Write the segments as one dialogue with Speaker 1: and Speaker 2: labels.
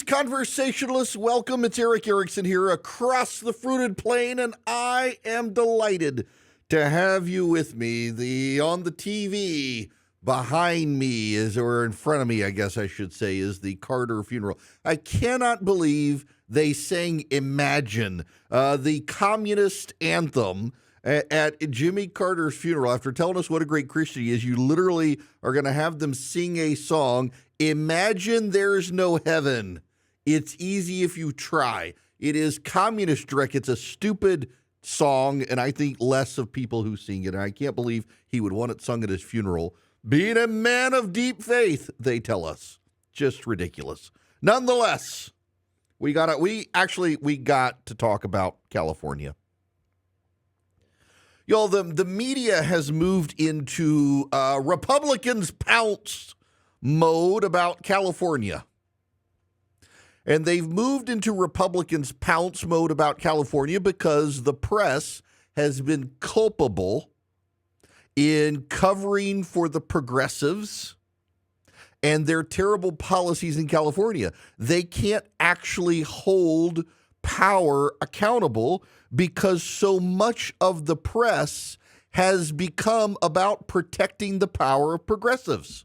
Speaker 1: Conversationalists, welcome. It's Erickson here across the fruited plain, and I am delighted to have you with me. On the TV behind me or in front of me, I guess I should say, is the Carter funeral. I cannot believe they sang Imagine, the communist anthem, at Jimmy Carter's funeral. After telling us what a great Christian he is, you literally are going to have them sing a song, Imagine There's No Heaven. It's easy if you try. It is communist direct. It's a stupid song, and I think less of people who sing it. And I can't believe he would want it sung at his funeral. Being a man of deep faith, they tell us. Just ridiculous. Nonetheless, we got to talk about California. Y'all, the media has moved into Republicans pounce mode about California. And they've moved into Republicans pounce mode about California because the press has been culpable in covering for the progressives and their terrible policies in California. They can't actually hold power accountable because so much of the press has become about protecting the power of progressives.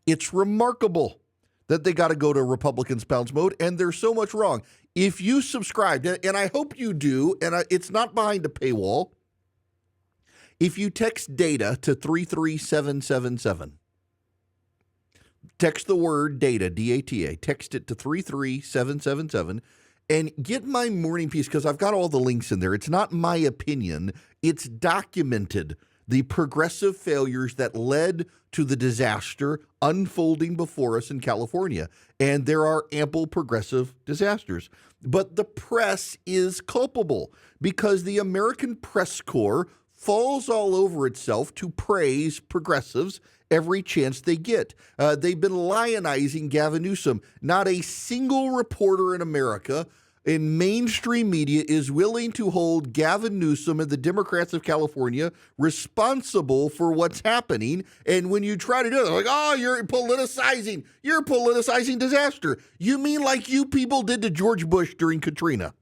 Speaker 1: It's remarkable that they got to go to Republicans pounce mode, and there's so much wrong. If you subscribe, and I hope you do, and it's not behind a paywall, if you text DATA to 33777, text the word DATA, D-A-T-A, text it to 33777, and get my morning piece, because I've got all the links in there. It's not my opinion. It's documented. The progressive failures that led to the disaster unfolding before us in California. And there are ample progressive disasters. But the press is culpable because the American press corps falls all over itself to praise progressives every chance they get. They've been lionizing Gavin Newsom. Not a single reporter in America in mainstream media is willing to hold Gavin Newsom and the Democrats of California responsible for what's happening. And when you try to do it, they're like, oh, you're politicizing disaster. You mean like you people did to George Bush during Katrina?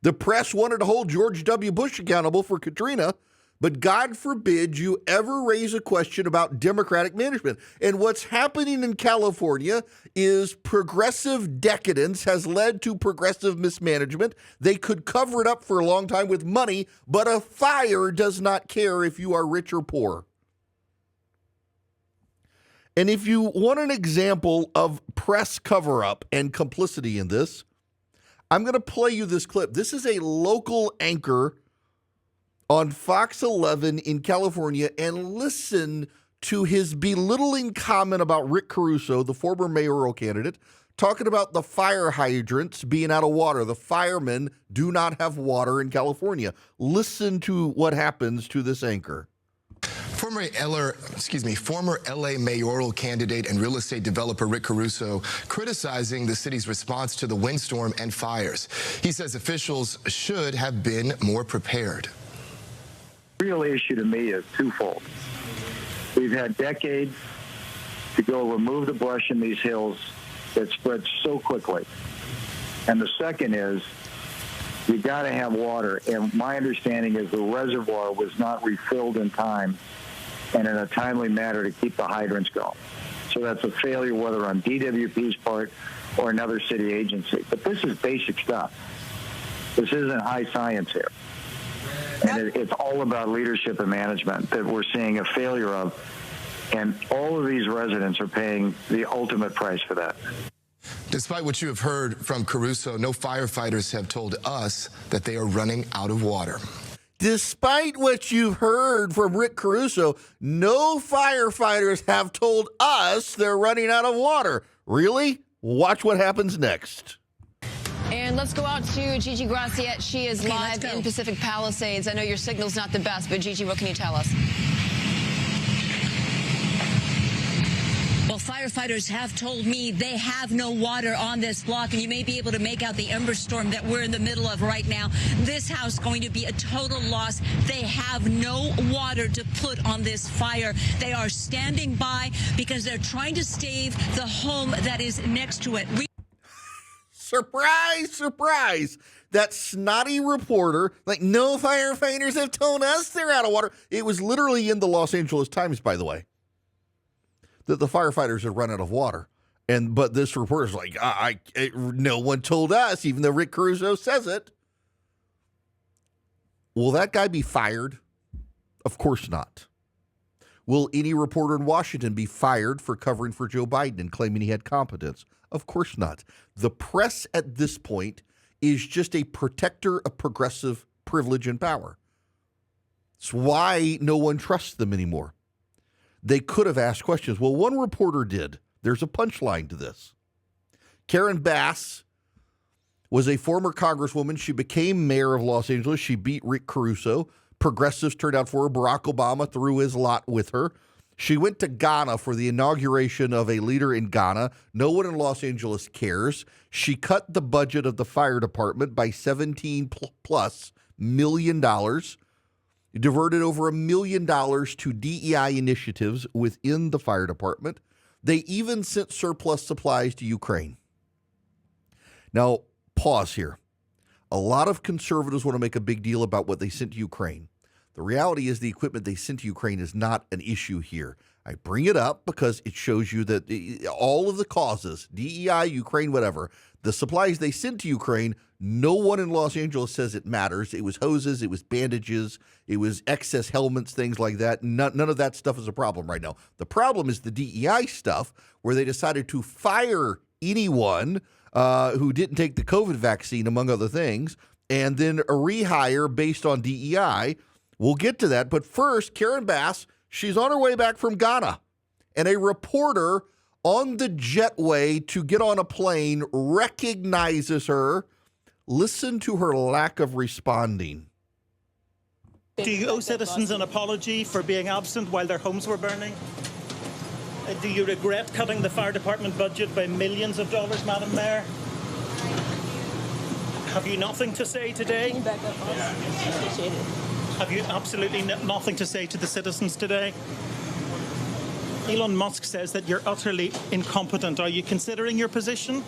Speaker 1: The press wanted to hold George W. Bush accountable for Katrina, but God forbid you ever raise a question about Democratic management. And what's happening in California is progressive decadence has led to progressive mismanagement. They could cover it up for a long time with money, but a fire does not care if you are rich or poor. And if you want an example of press cover-up and complicity in this, I'm going to play you this clip. This is a local anchor on Fox 11 in California, and listen to his belittling comment about Rick Caruso, the former mayoral candidate, talking about the fire hydrants being out of water. The firemen do not have water in California. Listen to what happens to this anchor.
Speaker 2: Former LA mayoral candidate and real estate developer Rick Caruso criticizing the city's response to the windstorm and fires. He says officials should have been more prepared.
Speaker 3: The real issue to me is twofold. We've had decades to go remove the brush in these hills that spreads so quickly. And the second is you got to have water. And my understanding is the reservoir was not refilled in time and in a timely manner to keep the hydrants going. So that's a failure, whether on DWP's part or another city agency. But this is basic stuff. This isn't high science here. And it's all about leadership and management that we're seeing a failure of. And all of these residents are paying the ultimate price for that.
Speaker 2: Despite what you have heard from Caruso, no firefighters have told us that they are running out of water.
Speaker 1: Despite what you've heard from Rick Caruso, no firefighters have told us they're running out of water. Really? Watch what happens next.
Speaker 4: And let's go out to Gigi Graciette. She is live in Pacific Palisades. I know your signal's not the best, but Gigi, what can you tell us?
Speaker 5: Well, Firefighters have told me they have no water on this block, and you may be able to make out the ember storm that we're in the middle of right now. This house going to be a total loss. They have no water to put on this fire. They are standing by because they're trying to save the home that is next to it.
Speaker 1: Surprise, surprise. That snotty reporter, like, no firefighters have told us they're out of water. It was literally in the Los Angeles Times, by the way, that the firefighters had run out of water. But this reporter's like, no one told us, even though Rick Caruso says it. Will that guy be fired? Of course not. Will any reporter in Washington be fired for covering for Joe Biden and claiming he had competence? Of course not. The press at this point is just a protector of progressive privilege and power. It's why no one trusts them anymore. They could have asked questions. Well, one reporter did. There's a punchline to this. Karen Bass was a former congresswoman. She became mayor of Los Angeles. She beat Rick Caruso. Progressives turned out for her. Barack Obama threw his lot with her. She went to Ghana for the inauguration of a leader in Ghana. No one in Los Angeles cares. She cut the budget of the fire department by $17+ million. Diverted over $1 million to DEI initiatives within the fire department. They even sent surplus supplies to Ukraine. Now, pause here. A lot of conservatives want to make a big deal about what they sent to Ukraine. The reality is the equipment they sent to Ukraine is not an issue here. I bring it up because it shows you that all of the causes, DEI, Ukraine, whatever, the supplies they sent to Ukraine, no one in Los Angeles says it matters. It was hoses, it was bandages, it was excess helmets, things like that. None of that stuff is a problem right now. The problem is the DEI stuff where they decided to fire anyone who didn't take the COVID vaccine, among other things, and then a rehire based on DEI. We'll get to that. But first, Karen Bass, she's on her way back from Ghana. And a reporter on the jetway to get on a plane recognizes her. Listen to her lack of responding.
Speaker 6: Do you owe citizens an apology for being absent while their homes were burning? Do you regret cutting the fire department budget by millions of dollars, Madam Mayor? Have you nothing to say today?
Speaker 7: Can you back up? Appreciate it.
Speaker 6: Have you absolutely nothing to say to the citizens today? Elon Musk says that you're utterly incompetent. Are you considering your position?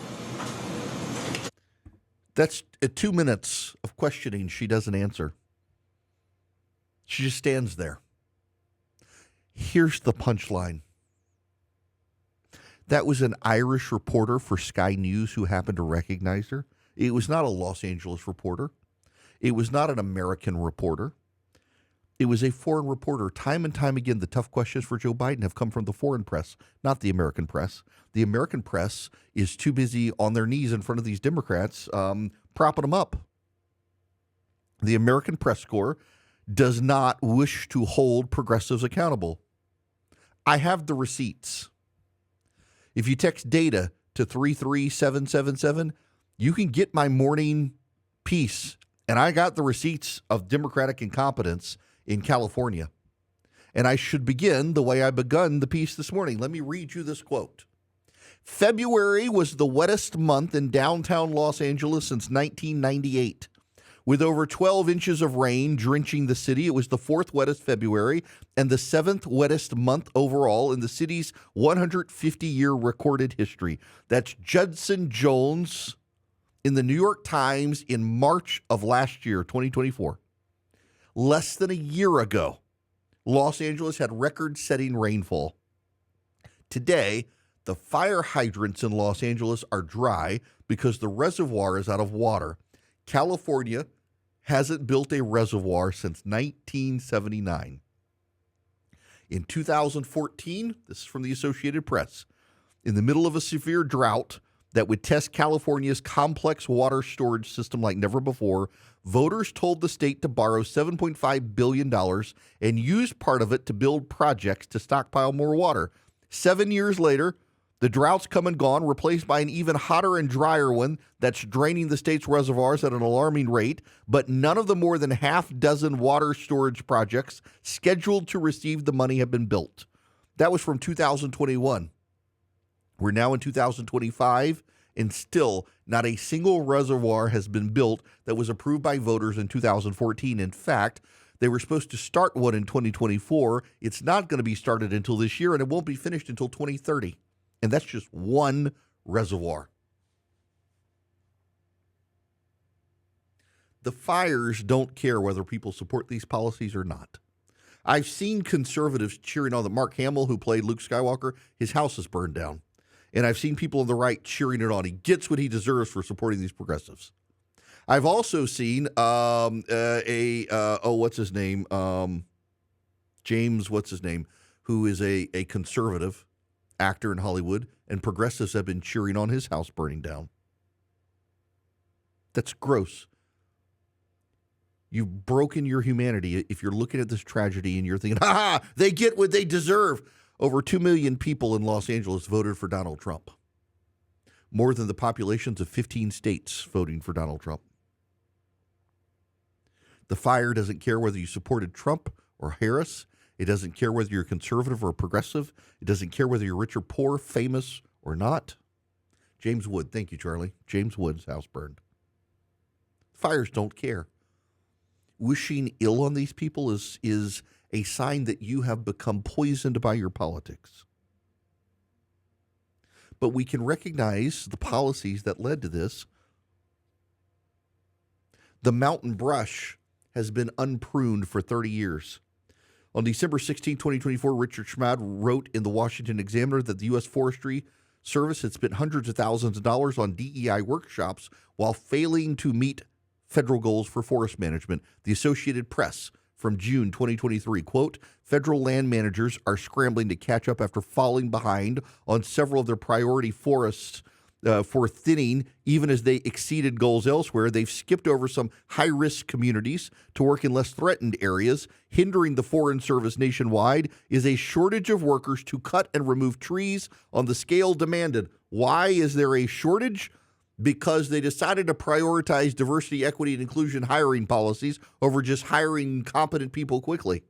Speaker 1: That's 2 minutes of questioning. She doesn't answer. She just stands there. Here's the punchline. That was an Irish reporter for Sky News who happened to recognize her. It was not a Los Angeles reporter. It was not an American reporter. It was a foreign reporter. Time and time again, the tough questions for Joe Biden have come from the foreign press, not the American press. The American press is too busy on their knees in front of these Democrats, propping them up. The American press corps does not wish to hold progressives accountable. I have the receipts. If you text data to 33777, you can get my morning piece. And I got the receipts of Democratic incompetence in California. And I should begin the way I begun the piece this morning. Let me read you this quote. February was the wettest month in downtown Los Angeles since 1998. With over 12 inches of rain drenching the city, it was the fourth wettest February and the seventh wettest month overall in the city's 150-year recorded history. That's Judson Jones in the New York Times in March of last year, 2024. Less than a year ago, Los Angeles had record-setting rainfall. Today, the fire hydrants in Los Angeles are dry because the reservoir is out of water. California hasn't built a reservoir since 1979. In 2014, this is from the Associated Press, in the middle of a severe drought that would test California's complex water storage system like never before, voters told the state to borrow $7.5 billion and use part of it to build projects to stockpile more water. 7 years later, the drought's come and gone, replaced by an even hotter and drier one that's draining the state's reservoirs at an alarming rate, but none of the more than half dozen water storage projects scheduled to receive the money have been built. That was from 2021. We're now in 2025, and still not a single reservoir has been built that was approved by voters in 2014. In fact, they were supposed to start one in 2024. It's not going to be started until this year, and it won't be finished until 2030. And that's just one reservoir. The fires don't care whether people support these policies or not. I've seen conservatives cheering on that Mark Hamill, who played Luke Skywalker, his house is burned down. And I've seen people on the right cheering it on. He gets what he deserves for supporting these progressives. I've also seen what's his name? James, what's his name? Who is a conservative actor in Hollywood, and progressives have been cheering on his house burning down. That's gross. You've broken your humanity if you're looking at this tragedy and you're thinking, ha, they get what they deserve. Over 2 million people in Los Angeles voted for Donald Trump. More than the populations of 15 states voting for Donald Trump. The fire doesn't care whether you supported Trump or Harris. It doesn't care whether you're conservative or progressive. It doesn't care whether you're rich or poor, famous or not. James Wood, thank you, Charlie. James Wood's house burned. Fires don't care. Wishing ill on these people is a sign that you have become poisoned by your politics. But we can recognize the policies that led to this. The mountain brush has been unpruned for 30 years. On December 16, 2024, Richard Schmad wrote in the Washington Examiner that the U.S. Forestry Service had spent hundreds of thousands of dollars on DEI workshops while failing to meet federal goals for forest management. The Associated Press from June 2023, quote, federal land managers are scrambling to catch up after falling behind on several of their priority forests for thinning, even as they exceeded goals elsewhere. They've skipped over some high-risk communities to work in less threatened areas. Hindering the Forest Service nationwide is a shortage of workers to cut and remove trees on the scale demanded. Why is there a shortage? Because they decided to prioritize diversity, equity, and inclusion hiring policies over just hiring competent people quickly.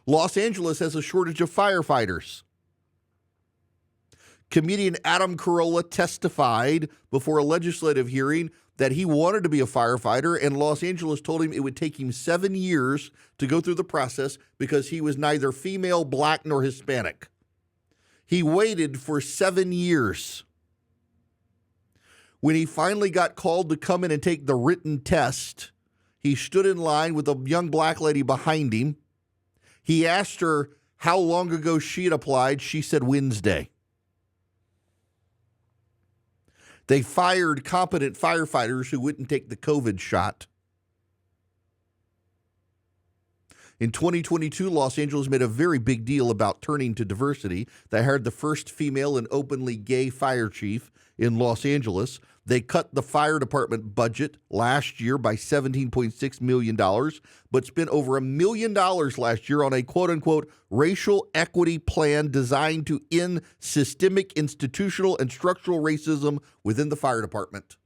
Speaker 1: Los Angeles has a shortage of firefighters. Comedian Adam Carolla testified before a legislative hearing that he wanted to be a firefighter, and Los Angeles told him it would take him 7 years to go through the process because he was neither female, black, nor Hispanic. He waited for 7 years. When he finally got called to come in and take the written test, he stood in line with a young black lady behind him. He asked her how long ago she had applied. She said Wednesday. They fired competent firefighters who wouldn't take the COVID shot. In 2022, Los Angeles made a very big deal about turning to diversity. They hired the first female and openly gay fire chief in Los Angeles. They cut the fire department budget last year by $17.6 million, but spent over $1 million last year on a quote-unquote racial equity plan designed to end systemic, institutional, and structural racism within the fire department.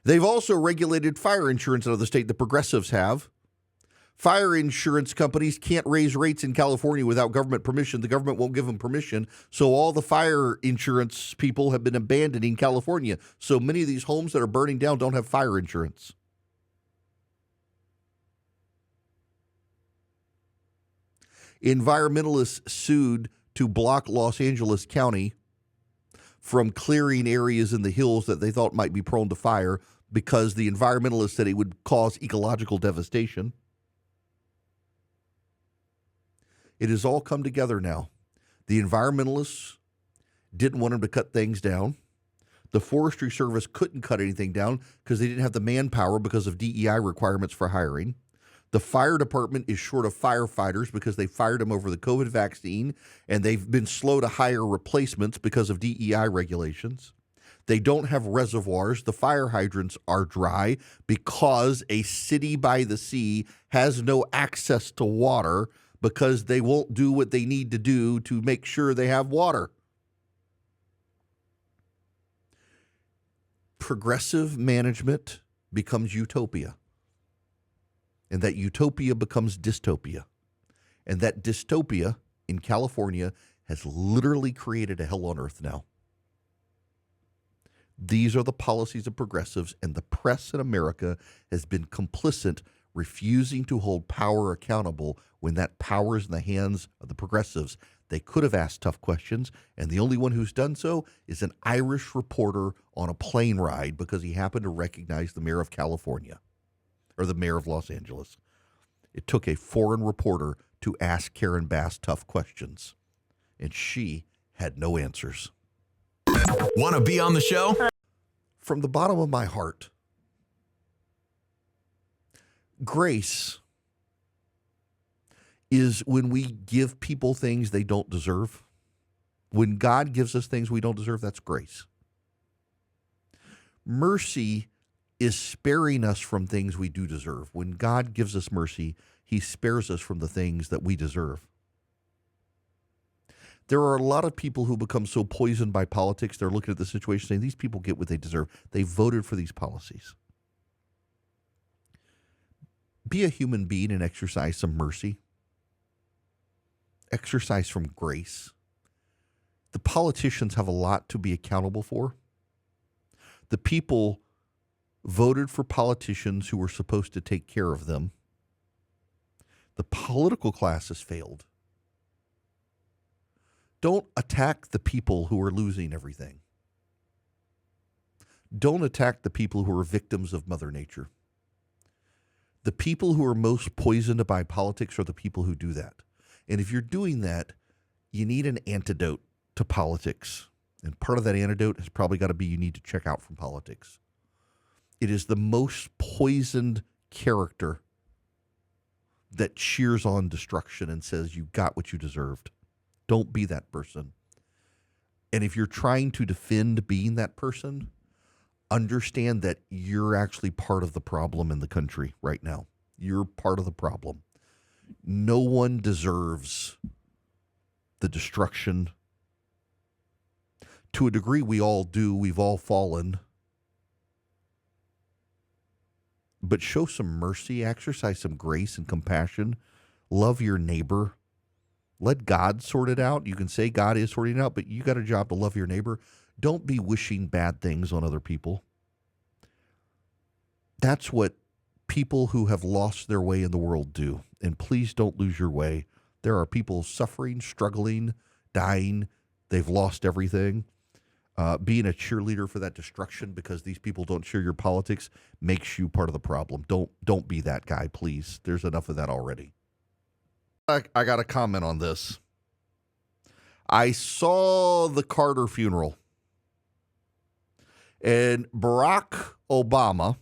Speaker 1: They've also regulated fire insurance out of the state. The progressives have. Fire insurance companies can't raise rates in California without government permission. The government won't give them permission. So all the fire insurance people have been abandoning California. So many of these homes that are burning down don't have fire insurance. Environmentalists sued to block Los Angeles County from clearing areas in the hills that they thought might be prone to fire because the environmentalists said it would cause ecological devastation. It has all come together now. The environmentalists didn't want them to cut things down. The Forestry Service couldn't cut anything down because they didn't have the manpower because of DEI requirements for hiring. The fire department is short of firefighters because they fired them over the COVID vaccine, and they've been slow to hire replacements because of DEI regulations. They don't have reservoirs. The fire hydrants are dry because a city by the sea has no access to water because they won't do what they need to do to make sure they have water. Progressive management becomes utopia. And that utopia becomes dystopia. And that dystopia in California has literally created a hell on earth now. These are the policies of progressives, and the press in America has been complicit, refusing to hold power accountable when that power is in the hands of the progressives. They could have asked tough questions, and the only one who's done so is an Irish reporter on a plane ride because he happened to recognize the mayor of California or the mayor of Los Angeles. It took a foreign reporter to ask Karen Bass tough questions, and she had no answers.
Speaker 8: Want to be on the show?
Speaker 1: From the bottom of my heart, grace is when we give people things they don't deserve. When God gives us things we don't deserve, that's grace. Mercy is sparing us from things we do deserve. When God gives us mercy, he spares us from the things that we deserve. There are a lot of people who become so poisoned by politics, they're looking at the situation saying, these people get what they deserve. They voted for these policies. Be a human being and exercise some mercy. Exercise some grace. The politicians have a lot to be accountable for. The people voted for politicians who were supposed to take care of them. The political class has failed. Don't attack the people who are losing everything. Don't attack the people who are victims of Mother Nature. The people who are most poisoned by politics are the people who do that. And if you're doing that, you need an antidote to politics. And part of that antidote has probably got to be you need to check out from politics. It is the most poisoned character that cheers on destruction and says you got what you deserved. Don't be that person. And if you're trying to defend being that person, understand that you're actually part of the problem in the country right now. You're part of the problem. No one deserves the destruction. To a degree, we all do. We've all fallen. But show some mercy, exercise some grace and compassion. Love your neighbor. Let God sort it out. You can say God is sorting it out, but you got a job to love your neighbor. Don't be wishing bad things on other people. That's what people who have lost their way in the world do. And please don't lose your way. There are people suffering, struggling, dying. They've lost everything. Being a cheerleader for that destruction because these people don't share your politics makes you part of the problem. Don't be that guy, please. There's enough of that already. I got to comment on this. I saw the Carter funeral, and Barack Obama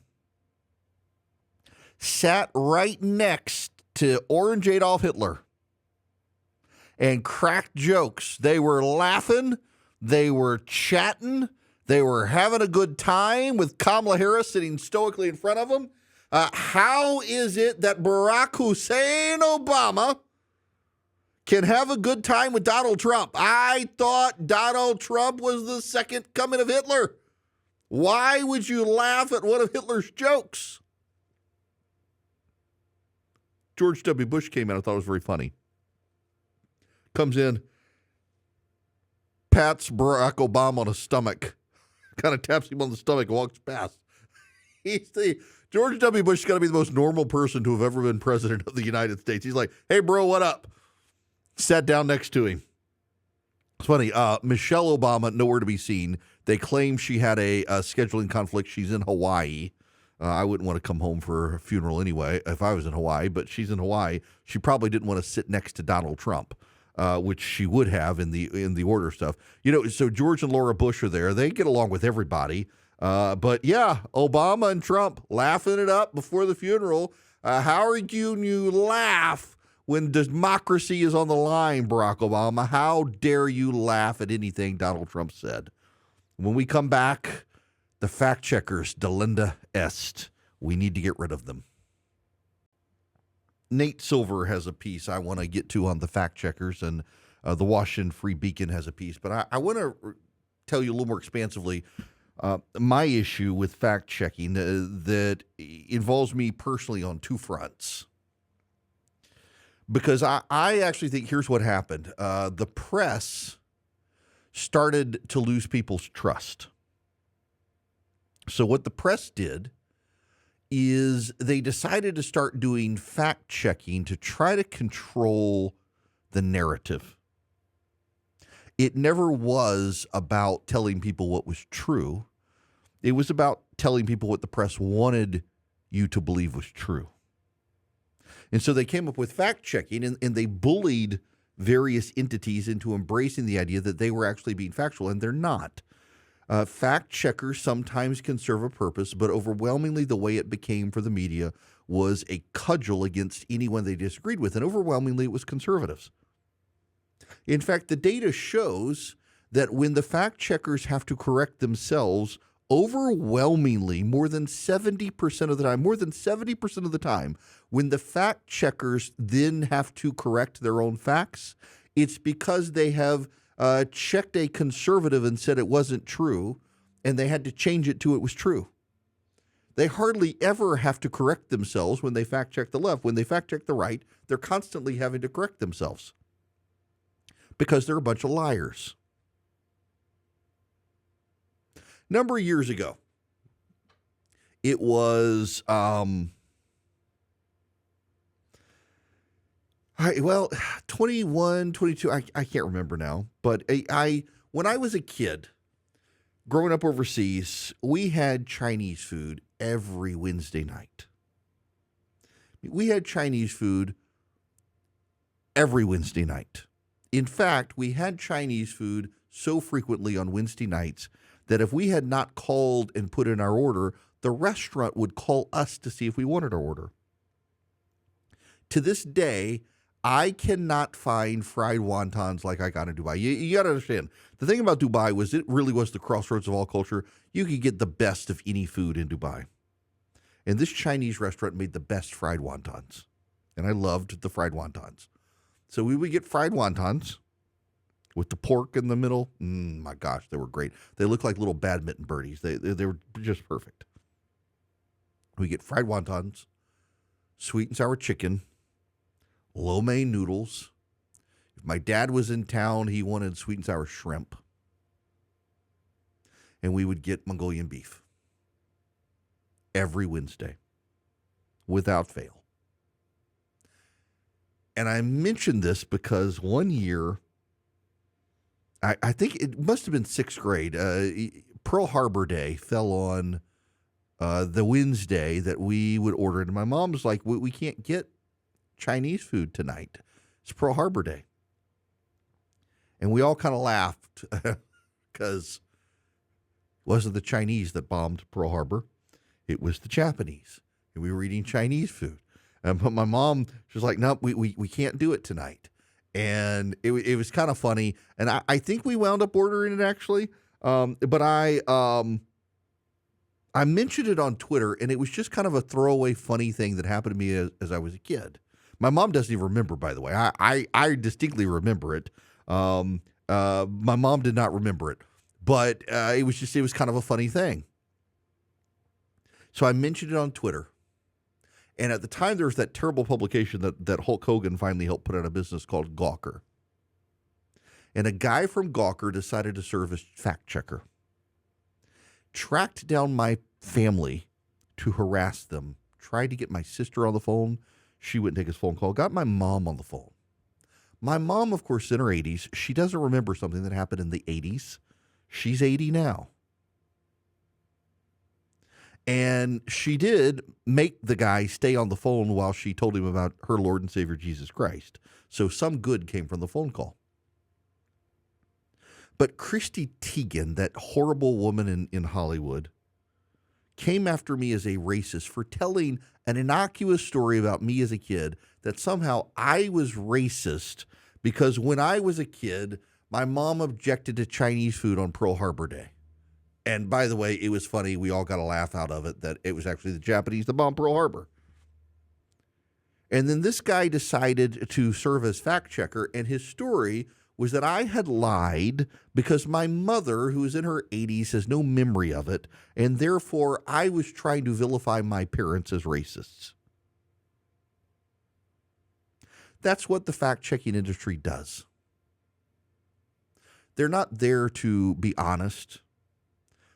Speaker 1: sat right next to Orange Adolf Hitler and cracked jokes. They were laughing. They were chatting. They were having a good time with Kamala Harris sitting stoically in front of them. How is it that Barack Hussein Obama can have a good time with Donald Trump? I thought Donald Trump was the second coming of Hitler. Why would you laugh at one of Hitler's jokes? George W. Bush came in. I thought it was very funny. Comes in, pats Barack Obama on his stomach, kind of taps him on the stomach, walks past. George W. Bush is going to be the most normal person to have ever been president of the United States. He's like, hey, bro, what up? Sat down next to him. It's funny. Michelle Obama, nowhere to be seen. They claim she had a scheduling conflict. She's in Hawaii. I wouldn't want to come home for a funeral anyway if I was in Hawaii, but she's in Hawaii. She probably didn't want to sit next to Donald Trump, which she would have in the order stuff. You know, so George and Laura Bush are there. They get along with everybody. But yeah, Obama and Trump laughing it up before the funeral. How are you laugh when democracy is on the line, Barack Obama? How dare you laugh at anything Donald Trump said? When we come back, the fact checkers, Delinda Est. We need to get rid of them. Nate Silver has a piece I want to get to on the fact checkers, and the Washington Free Beacon has a piece. But I want to tell you a little more expansively my issue with fact checking that involves me personally on two fronts. Because I actually think here's what happened. The press started to lose people's trust. So what the press did is they decided to start doing fact checking to try to control the narrative. It never was about telling people what was true. It was about telling people what the press wanted you to believe was true. And so they came up with fact checking, and they bullied various entities into embracing the idea that they were actually being factual, and they're not. Fact checkers sometimes can serve a purpose, but overwhelmingly the way it became for the media was a cudgel against anyone they disagreed with, and overwhelmingly it was conservatives. In fact, the data shows that when the fact checkers have to correct themselves, overwhelmingly, more than 70% of the time, when the fact checkers then have to correct their own facts, it's because they have checked a conservative and said it wasn't true, and they had to change it to it was true. They hardly ever have to correct themselves when they fact check the left. When they fact check the right, they're constantly having to correct themselves because they're a bunch of liars. Number of years ago, it was, 21, 22, I can't remember now. But when I was a kid, growing up overseas, we had Chinese food every Wednesday night. We had Chinese food every Wednesday night. In fact, we had Chinese food so frequently on Wednesday nights that if we had not called and put in our order, the restaurant would call us to see if we wanted our order. To this day, I cannot find fried wontons like I got in Dubai. You got to understand, the thing about Dubai was it really was the crossroads of all culture. You could get the best of any food in Dubai. And this Chinese restaurant made the best fried wontons. And I loved the fried wontons. So we would get fried wontons with the pork in the middle. My gosh, they were great. They looked like little badminton birdies. They were just perfect. We get fried wontons, sweet and sour chicken, lo mein noodles. If my dad was in town, he wanted sweet and sour shrimp. And we would get Mongolian beef every Wednesday without fail. And I mention this because one year, I think it must have been sixth grade, Pearl Harbor Day fell on the Wednesday that we would order it. And my mom was like, we can't get Chinese food tonight. It's Pearl Harbor Day. And we all kind of laughed because it wasn't the Chinese that bombed Pearl Harbor. It was the Japanese. And we were eating Chinese food. But my mom, she was like, no, we can't do it tonight. And it was kind of funny. And I think we wound up ordering it actually. But I mentioned it on Twitter, and it was just kind of a throwaway funny thing that happened to me as I was a kid. My mom doesn't even remember, by the way. I distinctly remember it. My mom did not remember it. But it was kind of a funny thing. So I mentioned it on Twitter. And at the time, there was that terrible publication that Hulk Hogan finally helped put out of business called Gawker. And a guy from Gawker decided to serve as fact checker. Tracked down my family to harass them. Tried to get my sister on the phone. She wouldn't take his phone call. Got my mom on the phone. My mom, of course, in her 80s. She doesn't remember something that happened in the 80s. She's 80 now. And she did make the guy stay on the phone while she told him about her Lord and Savior, Jesus Christ. So some good came from the phone call. But Christy Teigen, that horrible woman in Hollywood, came after me as a racist for telling an innocuous story about me as a kid that somehow I was racist because when I was a kid, my mom objected to Chinese food on Pearl Harbor Day. And by the way, it was funny. We all got a laugh out of it that it was actually the Japanese that bombed Pearl Harbor. And then this guy decided to serve as fact checker, and his story was that I had lied because my mother, who is in her 80s, has no memory of it, and therefore I was trying to vilify my parents as racists. That's what the fact-checking industry does. They're not there to be honest.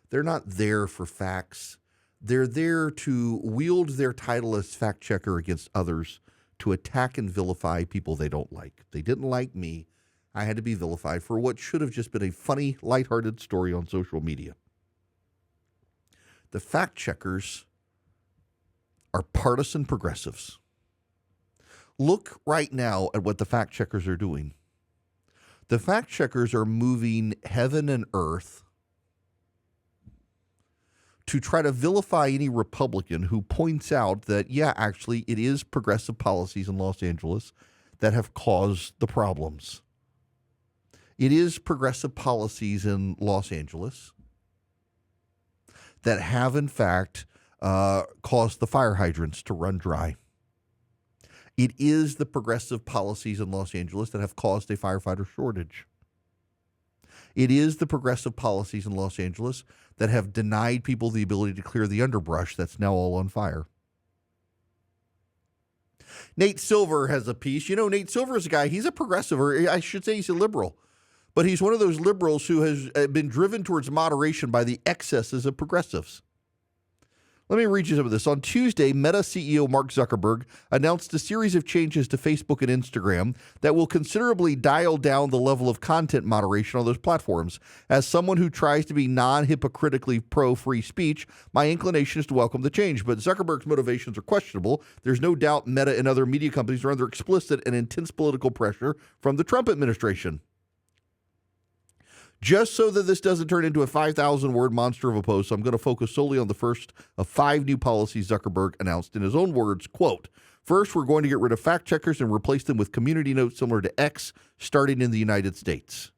Speaker 1: They're not there for facts. They're there to wield their title as fact-checker against others, to attack and vilify people they don't like. They didn't like me. I had to be vilified for what should have just been a funny, lighthearted story on social media. The fact-checkers are partisan progressives. Look right now at what the fact-checkers are doing. The fact-checkers are moving heaven and earth to try to vilify any Republican who points out that, yeah, actually, it is progressive policies in Los Angeles that have caused the problems. It is progressive policies in Los Angeles that have, in fact, caused the fire hydrants to run dry. It is the progressive policies in Los Angeles that have caused a firefighter shortage. It is the progressive policies in Los Angeles that have denied people the ability to clear the underbrush that's now all on fire. Nate Silver has a piece. You know, Nate Silver is a guy, he's a progressive, or I should say he's a liberal. But he's one of those liberals who has been driven towards moderation by the excesses of progressives. Let me read you some of this. On Tuesday, Meta CEO Mark Zuckerberg announced a series of changes to Facebook and Instagram that will considerably dial down the level of content moderation on those platforms. As someone who tries to be non-hypocritically pro-free speech, my inclination is to welcome the change. But Zuckerberg's motivations are questionable. There's no doubt Meta and other media companies are under explicit and intense political pressure from the Trump administration. Just so that this doesn't turn into a 5,000-word monster of a post, I'm going to focus solely on the first of 5 new policies Zuckerberg announced in his own words, quote, "First, we're going to get rid of fact checkers and replace them with community notes similar to X, starting in the United States."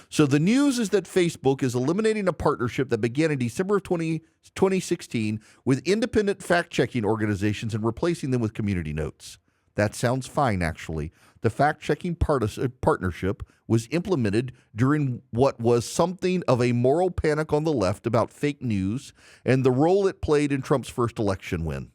Speaker 1: So the news is that Facebook is eliminating a partnership that began in December of 2016 with independent fact-checking organizations and replacing them with community notes. That sounds fine, actually. The fact-checking partnership was implemented during what was something of a moral panic on the left about fake news and the role it played in Trump's first election win.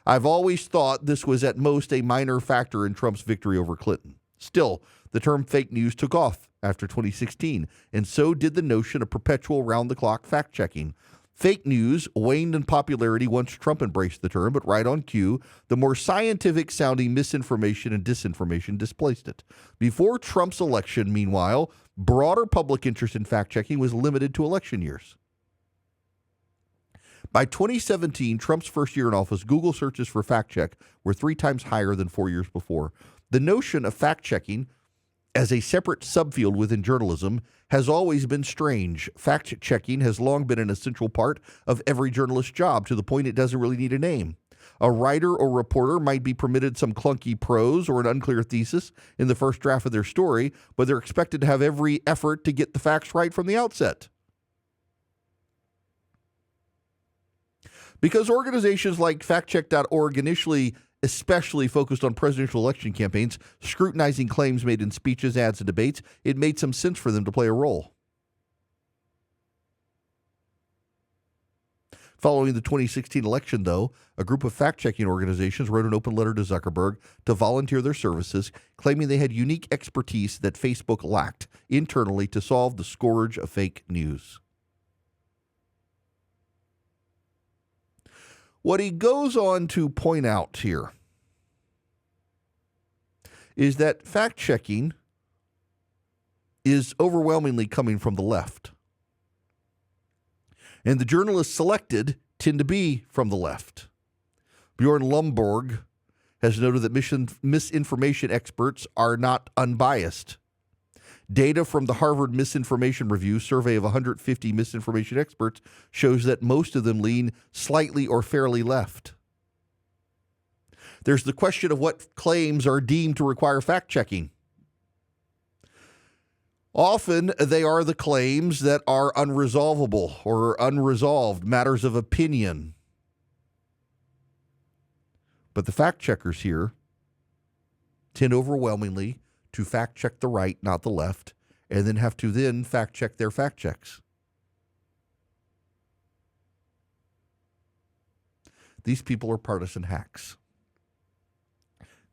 Speaker 1: I've always thought this was at most a minor factor in Trump's victory over Clinton. Still, the term fake news took off after 2016, and so did the notion of perpetual round-the-clock fact-checking. Fake news waned in popularity once Trump embraced the term, but right on cue, the more scientific-sounding misinformation and disinformation displaced it. Before Trump's election, meanwhile, broader public interest in fact-checking was limited to election years. By 2017, Trump's first year in office, Google searches for fact-check were 3 times higher than 4 years before. The notion of fact-checking as a separate subfield within journalism has always been strange. Fact-checking has long been an essential part of every journalist's job, to the point it doesn't really need a name. A writer or reporter might be permitted some clunky prose or an unclear thesis in the first draft of their story, but they're expected to have every effort to get the facts right from the outset. Because organizations like factcheck.org initially especially focused on presidential election campaigns, scrutinizing claims made in speeches, ads, and debates, it made some sense for them to play a role. Following the 2016 election, though, a group of fact-checking organizations wrote an open letter to Zuckerberg to volunteer their services, claiming they had unique expertise that Facebook lacked internally to solve the scourge of fake news. What he goes on to point out here is that fact-checking is overwhelmingly coming from the left. And the journalists selected tend to be from the left. Bjorn Lomborg has noted that misinformation experts are not unbiased. Data from the Harvard Misinformation Review survey of 150 misinformation experts shows that most of them lean slightly or fairly left. There's the question of what claims are deemed to require fact-checking. Often, they are the claims that are unresolvable or unresolved, matters of opinion. But the fact-checkers here tend overwhelmingly to fact-check the right, not the left, and then have to then fact-check their fact-checks. These people are partisan hacks.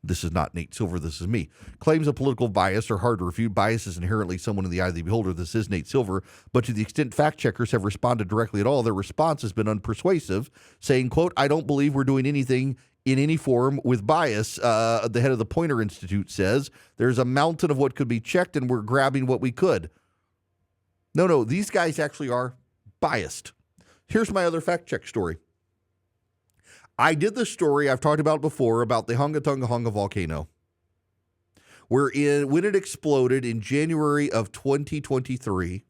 Speaker 1: This is not Nate Silver, this is me. Claims of political bias are hard to refute. Bias is inherently someone in the eye of the beholder. This is Nate Silver. But to the extent fact checkers have responded directly at all, their response has been unpersuasive, saying, quote, I don't believe we're doing anything in any form with bias. The head of the Poynter Institute says there's a mountain of what could be checked and we're grabbing what we could. No, these guys actually are biased. Here's my other fact check story. I did the story I've talked about before about the Hunga Tonga Hunga volcano, when it exploded in January of 2023,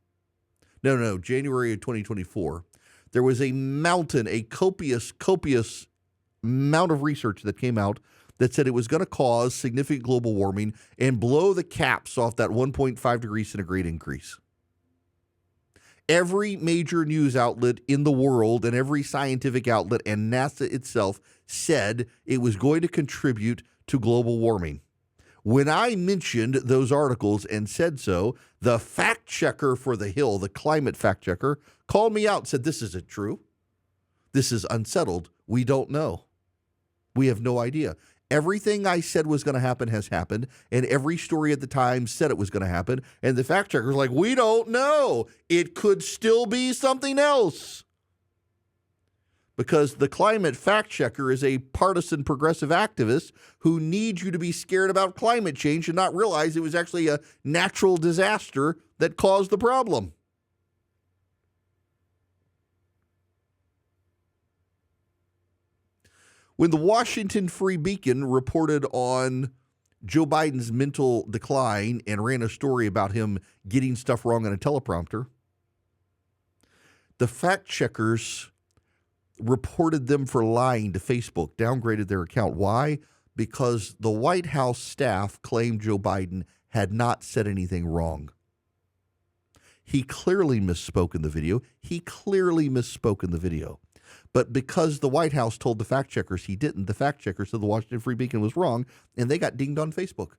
Speaker 1: January of 2024, there was a mountain, a copious amount of research that came out that said it was going to cause significant global warming and blow the caps off that 1.5 degrees centigrade increase. Every major news outlet in the world and every scientific outlet and NASA itself said it was going to contribute to global warming. When I mentioned those articles and said so, the fact checker for the Hill, the climate fact checker, called me out and said, this isn't true. This is unsettled. We don't know. We have no idea. Everything I said was going to happen has happened, and every story at the time said it was going to happen, and the fact checker's like, we don't know. It could still be something else. Because the climate fact checker is a partisan progressive activist who needs you to be scared about climate change and not realize it was actually a natural disaster that caused the problem. When the Washington Free Beacon reported on Joe Biden's mental decline and ran a story about him getting stuff wrong on a teleprompter, the fact checkers reported them for lying to Facebook, downgraded their account. Why? Because the White House staff claimed Joe Biden had not said anything wrong. He clearly misspoke in the video. But because the White House told the fact checkers he didn't, the fact checkers said the Washington Free Beacon was wrong, and they got dinged on Facebook.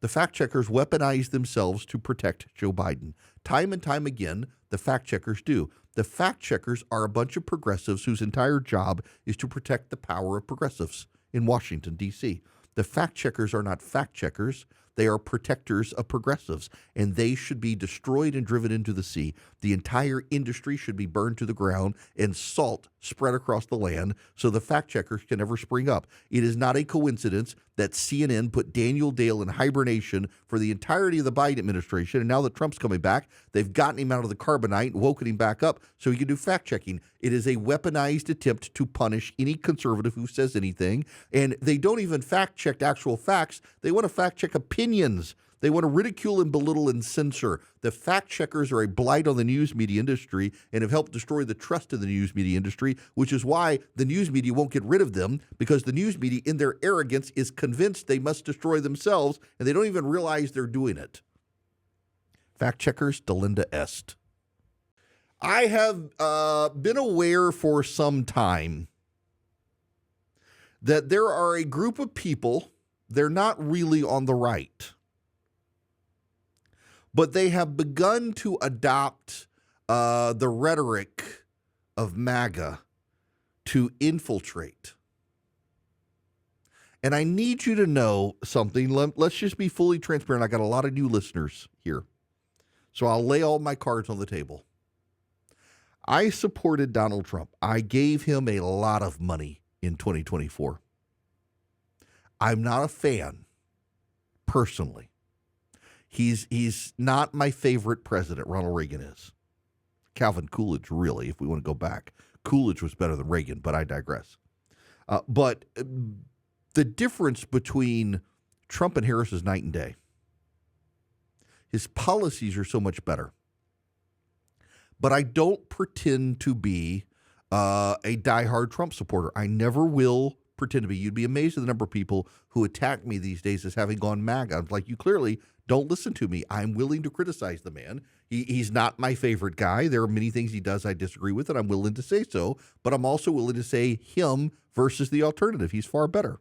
Speaker 1: The fact checkers weaponized themselves to protect Joe Biden. Time and time again, the fact checkers do. The fact checkers are a bunch of progressives whose entire job is to protect the power of progressives in Washington, D.C. The fact checkers are not fact checkers. They are protectors of progressives, and they should be destroyed and driven into the sea. The entire industry should be burned to the ground and salt spread across the land so the fact checkers can never spring up. It is not a coincidence that CNN put Daniel Dale in hibernation for the entirety of the Biden administration, and now that Trump's coming back, they've gotten him out of the carbonite and woken him back up so he can do fact checking. It is a weaponized attempt to punish any conservative who says anything, and they don't even fact check actual facts. They want to fact check opinions. They want to ridicule and belittle and censor. The fact checkers are a blight on the news media industry and have helped destroy the trust of the news media industry, which is why the news media won't get rid of them, because the news media, in their arrogance, is convinced they must destroy themselves, and they don't even realize they're doing it. Fact checkers, Delinda Est. I have been aware for some time that there are a group of people, they're not really on the right, but they have begun to adopt the rhetoric of MAGA to infiltrate. And I need you to know something. Let's just be fully transparent. I got a lot of new listeners here, so I'll lay all my cards on the table. I supported Donald Trump. I gave him a lot of money in 2024. I'm not a fan, personally. He's not my favorite president. Ronald Reagan is. Calvin Coolidge, really, if we want to go back. Coolidge was better than Reagan, but I digress. But the difference between Trump and Harris is night and day. His policies are so much better. But I don't pretend to be a diehard Trump supporter. I never will pretend to be. You'd be amazed at the number of people who attack me these days as having gone MAGA. I'm like, you clearly don't listen to me. I'm willing to criticize the man. He's not my favorite guy. There are many things he does I disagree with, and I'm willing to say so. But I'm also willing to say him versus the alternative. He's far better.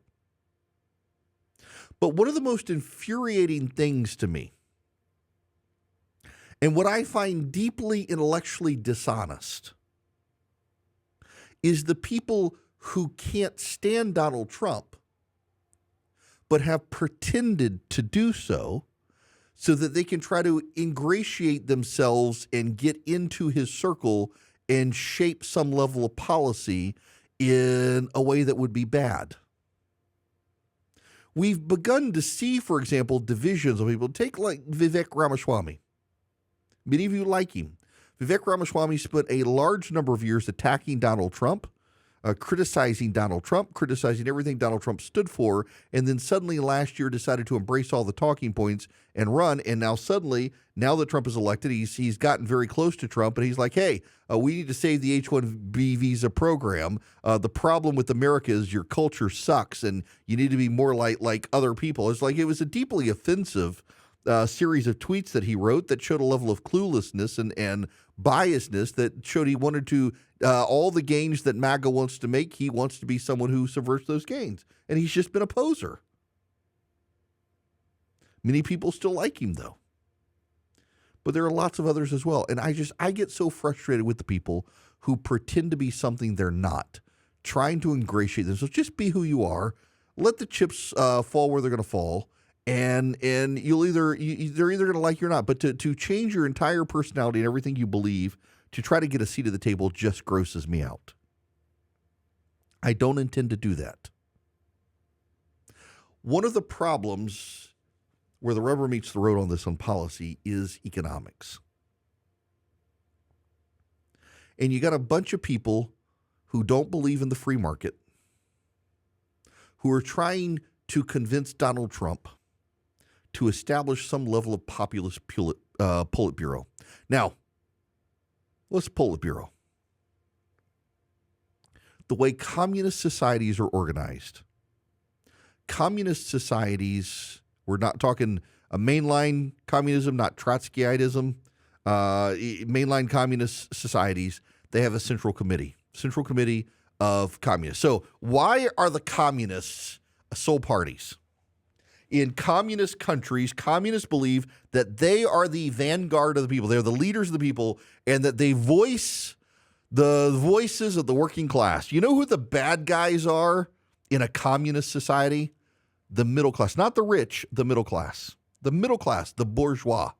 Speaker 1: But one of the most infuriating things to me, and what I find deeply intellectually dishonest, is the people who can't stand Donald Trump, but have pretended to do so that they can try to ingratiate themselves and get into his circle and shape some level of policy in a way that would be bad. We've begun to see, for example, divisions of people. Take like Vivek Ramaswamy. Many of you like him. Vivek Ramaswamy spent a large number of years attacking Donald Trump, criticizing Donald Trump, criticizing everything Donald Trump stood for, and then suddenly last year decided to embrace all the talking points and run. And now suddenly, now that Trump is elected, he's gotten very close to Trump, and he's like, hey, we need to save the H-1B visa program. The problem with America is your culture sucks, and you need to be more like other people. It's like it was a deeply offensive series of tweets that he wrote that showed a level of cluelessness and biasness that showed he wanted to all the gains that MAGA wants to make, he wants to be someone who subverts those gains. And he's just been a poser. Many people still like him, though. But there are lots of others as well. And I get so frustrated with the people who pretend to be something they're not, trying to ingratiate themselves. Just be who you are. Let the chips fall where they're going to fall. And they're either going to like you or not. But to change your entire personality and everything you believe to try to get a seat at the table just grosses me out. I don't intend to do that. One of the problems where the rubber meets the road on this on policy is economics. And you got a bunch of people who don't believe in the free market, who are trying to convince Donald Trump to establish some level of populist Politburo. Now, what's Politburo? The way communist societies are organized. Communist societies, we're not talking a mainline communism, not Trotskyitism. Mainline communist societies, they have a central committee of communists. So why are the communists sole parties? In communist countries, communists believe that they are the vanguard of the people. They're the leaders of the people, and that they voice the voices of the working class. You know who the bad guys are in a communist society? The middle class. Not the rich, the middle class. The middle class, the bourgeois.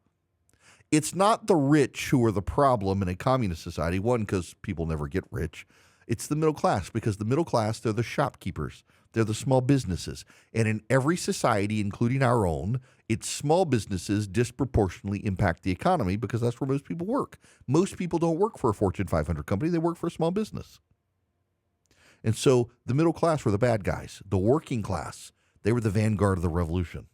Speaker 1: It's not the rich who are the problem in a communist society. One, because people never get rich. It's the middle class, because the middle class, they're the shopkeepers. They're the small businesses. And in every society, including our own, it's small businesses disproportionately impact the economy because that's where most people work. Most people don't work for a Fortune 500 company. They work for a small business. And so the middle class were the bad guys. The working class, they were the vanguard of the revolution.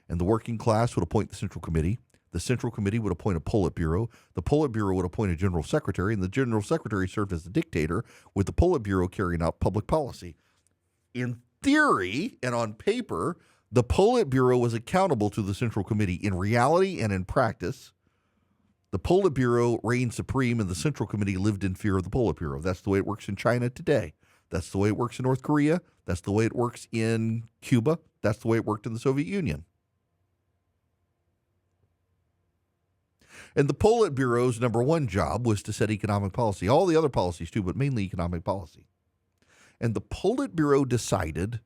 Speaker 1: And the working class would appoint the Central Committee. The Central Committee would appoint a Politburo. The Politburo would appoint a General Secretary. And the General Secretary served as the dictator, with the Politburo carrying out public policy. In theory and on paper, the Politburo was accountable to the Central Committee. In reality and in practice, the Politburo reigned supreme and the Central Committee lived in fear of the Politburo. That's the way it works in China today. That's the way it works in North Korea. That's the way it works in Cuba. That's the way it worked in the Soviet Union. And the Politburo's number one job was to set economic policy. All the other policies too, but mainly economic policy. And the Politburo decided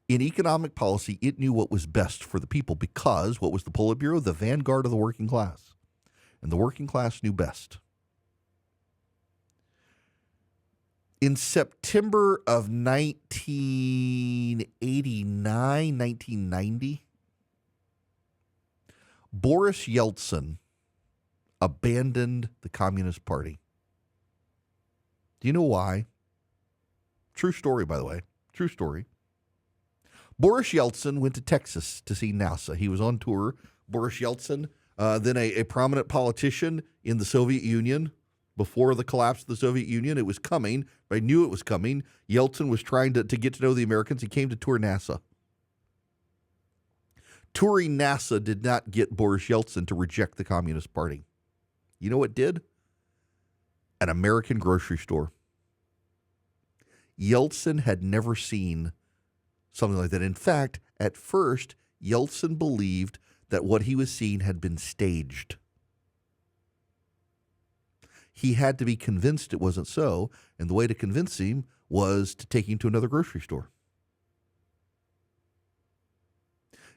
Speaker 1: in economic policy, it knew what was best for the people because what was the Politburo? The vanguard of the working class. And the working class knew best. In September of 1989, 1990, Boris Yeltsin abandoned the Communist Party. Do you know why? True story, by the way. True story. Boris Yeltsin went to Texas to see NASA. He was on tour. Boris Yeltsin, then a prominent politician in the Soviet Union. Before the collapse of the Soviet Union, it was coming. I knew it was coming. Yeltsin was trying to get to know the Americans. He came to tour NASA. Touring NASA did not get Boris Yeltsin to reject the Communist Party. You know what did? An American grocery store. Yeltsin had never seen something like that. In fact, at first, Yeltsin believed that what he was seeing had been staged. He had to be convinced it wasn't so, and the way to convince him was to take him to another grocery store.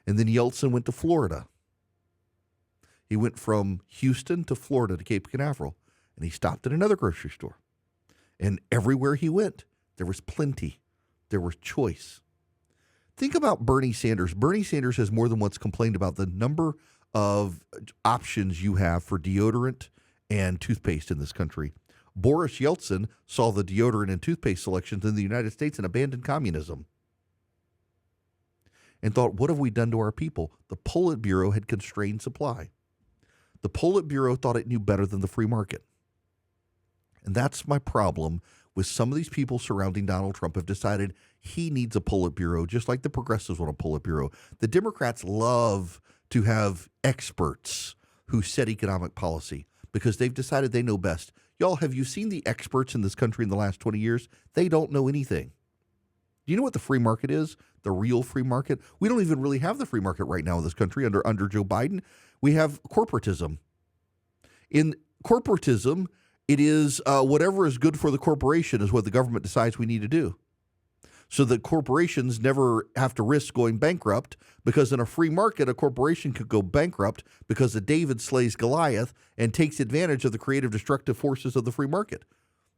Speaker 1: And then Yeltsin went to Florida. He went from Houston to Florida to Cape Canaveral, and he stopped at another grocery store. And everywhere he went, there was plenty. There was choice. Think about Bernie Sanders. Bernie Sanders has more than once complained about the number of options you have for deodorant and toothpaste in this country. Boris Yeltsin saw the deodorant and toothpaste selections in the United States and abandoned communism and thought, what have we done to our people? The Politburo had constrained supply. The Politburo thought it knew better than the free market. And that's my problem with some of these people surrounding Donald Trump have decided he needs a Politburo, just like the progressives want a Politburo. The Democrats love to have experts who set economic policy because they've decided they know best. Y'all, have you seen the experts in this country in the last 20 years? They don't know anything. Do you know what the free market is? The real free market? We don't even really have the free market right now in this country under Joe Biden. We have corporatism. In corporatism, it is whatever is good for the corporation is what the government decides we need to do. So that corporations never have to risk going bankrupt, because in a free market, a corporation could go bankrupt because a David slays Goliath and takes advantage of the creative destructive forces of the free market.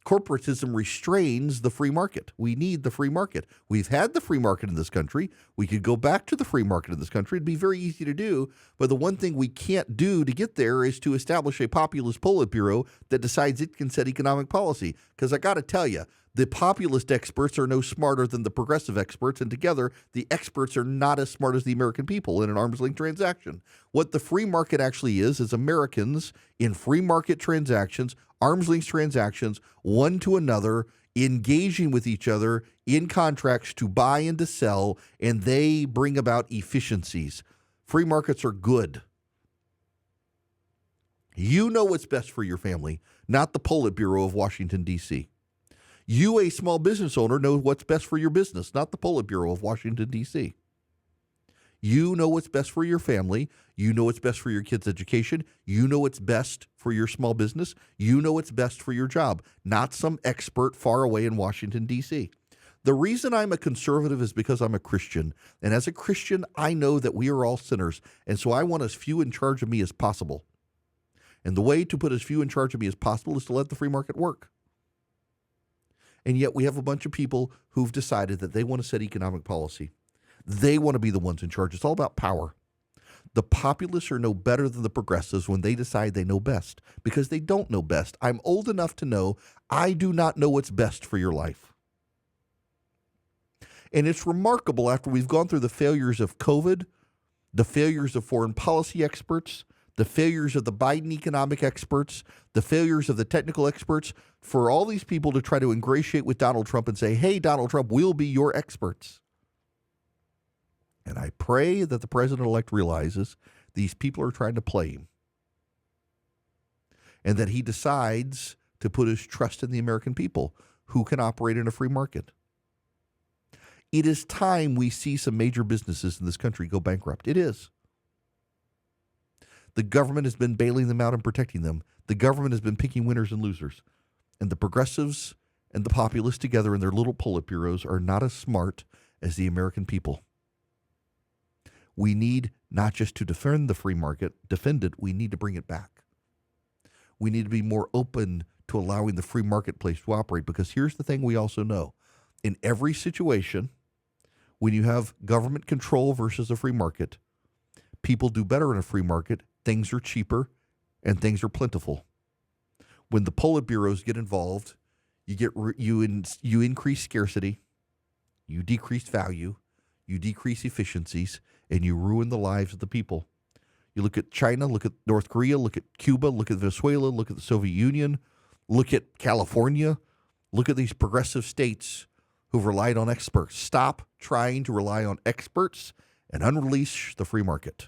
Speaker 1: Corporatism restrains the free market. We need the free market. We've had the free market in this country. We could go back to the free market in this country. It'd be very easy to do. But the one thing we can't do to get there is to establish a populist Politburo that decides it can set economic policy. Because I got to tell you, the populist experts are no smarter than the progressive experts, and together the experts are not as smart as the American people in an arm's length transaction. What the free market actually is Americans in free market transactions, arm's length transactions, one to another, engaging with each other in contracts to buy and to sell, and they bring about efficiencies. Free markets are good. You know what's best for your family, not the Politburo of Washington, D.C. You, a small business owner, know what's best for your business, not the Politburo of Washington, D.C. You know what's best for your family. You know what's best for your kids' education. You know what's best for your small business. You know what's best for your job, not some expert far away in Washington, D.C. The reason I'm a conservative is because I'm a Christian. And as a Christian, I know that we are all sinners. And so I want as few in charge of me as possible. And the way to put as few in charge of me as possible is to let the free market work. And yet we have a bunch of people who've decided that they want to set economic policy. They want to be the ones in charge. It's all about power. The populists are no better than the progressives when they decide they know best, because they don't know best. I'm old enough to know I do not know what's best for your life. And it's remarkable, after we've gone through the failures of COVID, the failures of foreign policy experts, the failures of the Biden economic experts, the failures of the technical experts, for all these people to try to ingratiate with Donald Trump and say, hey, Donald Trump, we'll be your experts. And I pray that the president-elect realizes these people are trying to play him, and that he decides to put his trust in the American people who can operate in a free market. It is time we see some major businesses in this country go bankrupt. It is. The government has been bailing them out and protecting them. The government has been picking winners and losers. And the progressives and the populists together in their little Politburos are not as smart as the American people. We need not just to defend the free market, defend it, we need to bring it back. We need to be more open to allowing the free marketplace to operate, because here's the thing we also know. In every situation, when you have government control versus a free market, people do better in a free market. Things are cheaper and things are plentiful. When the Politburos get involved, you increase scarcity, you decrease value, you decrease efficiencies, and you ruin the lives of the people. You look at China, look at North Korea, look at Cuba, look at Venezuela, look at the Soviet Union, look at California, look at these progressive states who've relied on experts. Stop trying to rely on experts and unleash the free market.